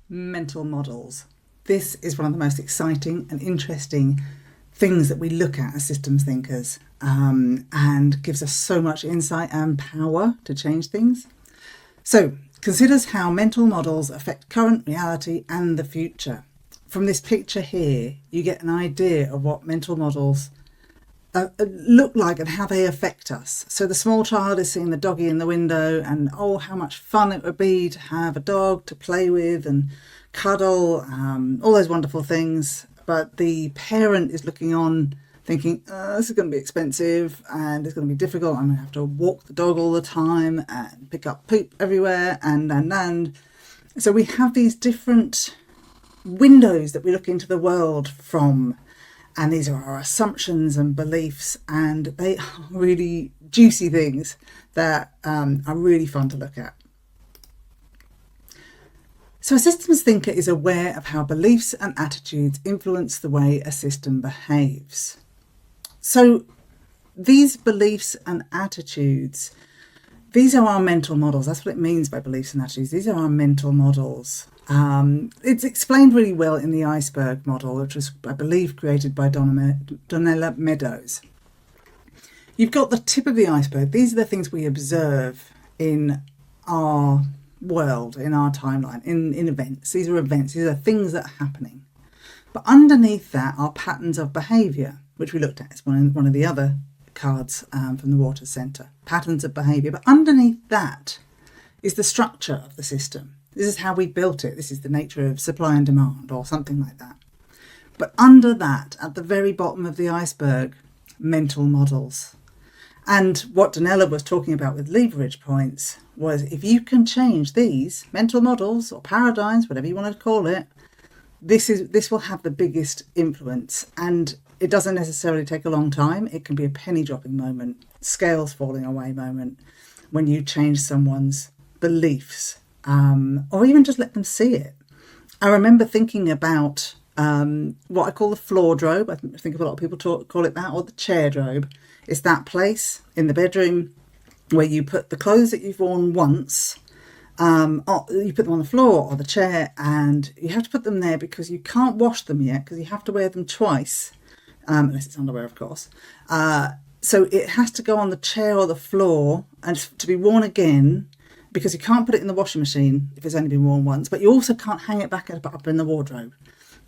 Mental models. This is one of the most exciting and interesting things that we look at as systems thinkers, and gives us so much insight and power to change things. So, considers how mental models affect current reality and the future. From this picture here, you get an idea of what mental models look like and how they affect us. So the small child is seeing the doggy in the window and how much fun it would be to have a dog to play with and cuddle, all those wonderful things. But the parent is looking on thinking, this is going to be expensive and it's going to be difficult. I'm going to have to walk the dog all the time and pick up poop everywhere and. So we have these different windows that we look into the world from. And these are our assumptions and beliefs, and they are really juicy things that are really fun to look at. So a systems thinker is aware of how beliefs and attitudes influence the way a system behaves. So these beliefs and attitudes, these are our mental models. That's what it means by beliefs and attitudes. These are our mental models. It's explained really well in the iceberg model, which was, I believe, created by Donella Meadows. You've got the tip of the iceberg. These are the things we observe in our world, in our timeline, in events. These are events. These are things that are happening. But underneath that are patterns of behaviour, which we looked at as one of the other cards from the Water Centre. Patterns of behaviour. But underneath that is the structure of the system. This is how we built it. This is the nature of supply and demand or something like that. But under that, at the very bottom of the iceberg, mental models. And what Donella was talking about with leverage points was if you can change these mental models or paradigms, whatever you want to call it, this will have the biggest influence. And it doesn't necessarily take a long time. It can be a penny dropping moment, scales falling away moment when you change someone's beliefs. Or even just let them see it. I remember thinking about what I call the floordrobe. I think a lot of people call it that, or the chairdrobe. It's that place in the bedroom where you put the clothes that you've worn once, you put them on the floor or the chair, and you have to put them there because you can't wash them yet because you have to wear them twice, unless it's underwear, of course. So it has to go on the chair or the floor and to be worn again, because you can't put it in the washing machine if it's only been worn once, but you also can't hang it back up in the wardrobe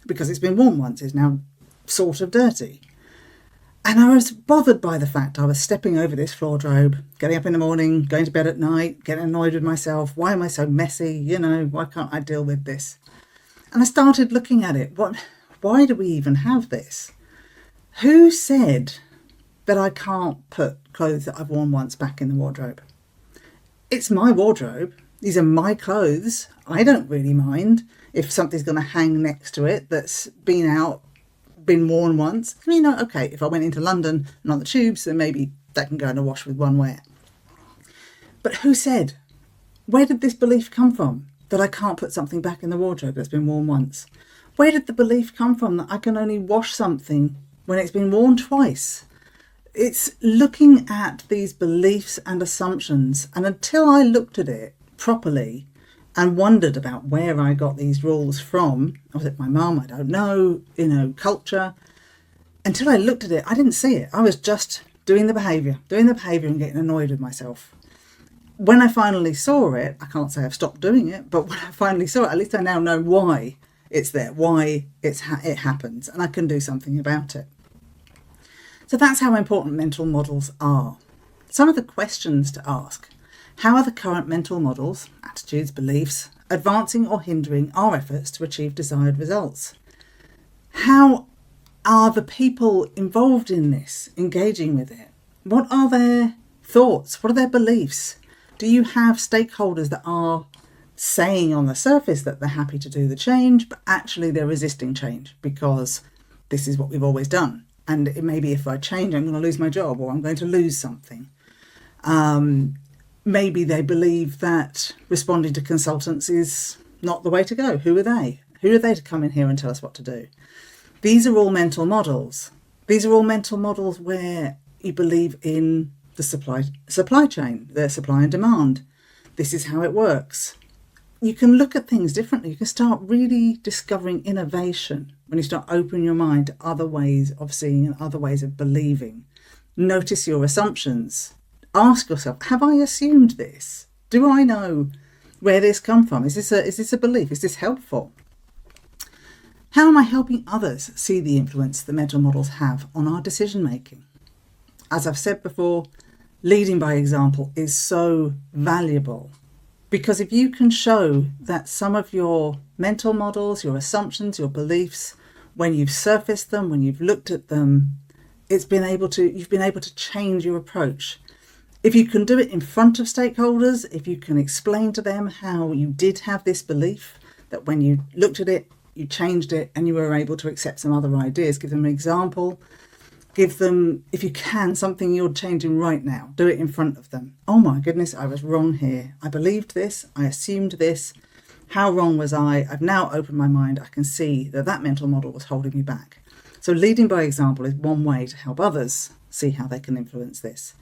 because it's been worn once. It's now sort of dirty. And I was bothered by the fact I was stepping over this floordrobe, getting up in the morning, going to bed at night, getting annoyed with myself. Why am I so messy? Why can't I deal with this? And I started looking at it. Why do we even have this? Who said that I can't put clothes that I've worn once back in the wardrobe? It's my wardrobe. These are my clothes. I don't really mind if something's going to hang next to it that's been worn once. Okay, if I went into London and on the tubes, then maybe that can go in a wash with one wear. But who said? Where did this belief come from that I can't put something back in the wardrobe that's been worn once? Where did the belief come from that I can only wash something when it's been worn twice? It's looking at these beliefs and assumptions, and until I looked at it properly and wondered about where I got these rules from, was it my mum? I don't know, culture. Until I looked at it, I didn't see it. I was just doing the behaviour and getting annoyed with myself. When I finally saw it, I can't say I've stopped doing it, but when I finally saw it, at least I now know why it's there, why it happens, and I can do something about it. So that's how important mental models are. Some of the questions to ask: how are the current mental models, attitudes, beliefs, advancing or hindering our efforts to achieve desired results? How are the people involved in this engaging with it? What are their thoughts? What are their beliefs? Do you have stakeholders that are saying on the surface that they're happy to do the change, but actually they're resisting change because this is what we've always done? And it may be if I change, I'm going to lose my job or I'm going to lose something. Maybe they believe that responding to consultants is not the way to go. Who are they? Who are they to come in here and tell us what to do? These are all mental models. These are all mental models where you believe in the supply chain, the supply and demand. This is how it works. you can look at things differently. You can start really discovering innovation when you start opening your mind to other ways of seeing and other ways of believing. Notice your assumptions. Ask yourself, have I assumed this? Do I know where this come from? Is this a belief? Is this helpful? How am I helping others see the influence that mental models have on our decision making? As I've said before, leading by example is so valuable, because if you can show that some of your mental models, your assumptions, your beliefs, when you've surfaced them, when you've looked at them, you've been able to change your approach. If you can do it in front of stakeholders, if you can explain to them how you did have this belief, that when you looked at it, you changed it and you were able to accept some other ideas, give them an example, give them, if you can, something you're changing right now, do it in front of them. Oh my goodness, I was wrong here. I believed this, I assumed this. How wrong was I? I've now opened my mind. I can see that mental model was holding me back. So leading by example is one way to help others see how they can influence this.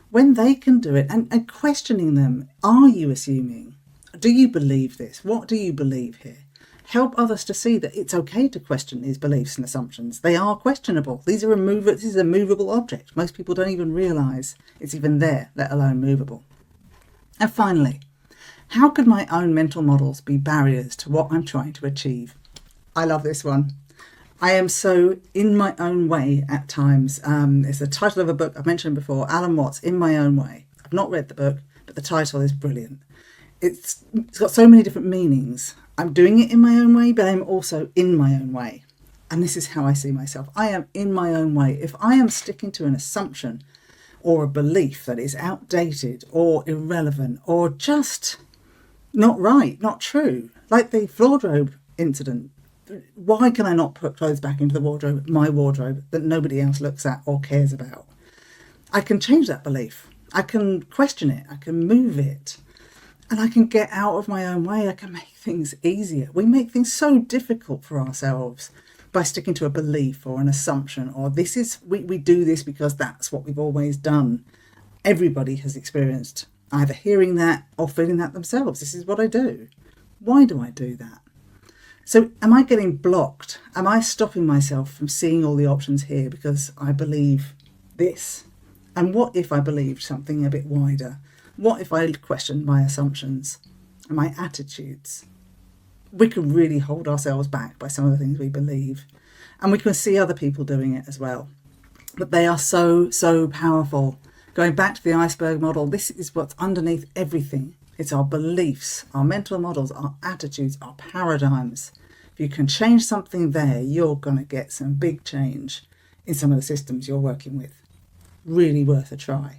When they can do it and questioning them, are you assuming? Do you believe this? What do you believe here? Help others to see that it's okay to question these beliefs and assumptions. They are questionable. This is a movable object. Most people don't even realise it's even there, let alone movable. And finally, how could my own mental models be barriers to what I'm trying to achieve? I love this one. I am so in my own way at times. It's the title of a book I've mentioned before, Alan Watts, In My Own Way. I've not read the book, but the title is brilliant. It's got so many different meanings. I'm doing it in my own way, but I'm also in my own way. And this is how I see myself. I am in my own way. If I am sticking to an assumption or a belief that is outdated or irrelevant or just not right, not true, like the wardrobe incident, why can I not put clothes back into the wardrobe, my wardrobe, that nobody else looks at or cares about? I can change that belief. I can question it. I can move it. And I can get out of my own way. I can make things easier. We make things so difficult for ourselves by sticking to a belief or an assumption, or we do this because that's what we've always done. Everybody has experienced either hearing that or feeling that themselves. This is what I do. Why do I do that? So am I getting blocked? Am I stopping myself from seeing all the options here because I believe this? And what if I believed something a bit wider? What if I questioned my assumptions and my attitudes? We can really hold ourselves back by some of the things we believe. And we can see other people doing it as well. But they are so, so powerful. Going back to the iceberg model, this is what's underneath everything. It's our beliefs, our mental models, our attitudes, our paradigms. If you can change something there, you're going to get some big change in some of the systems you're working with. Really worth a try.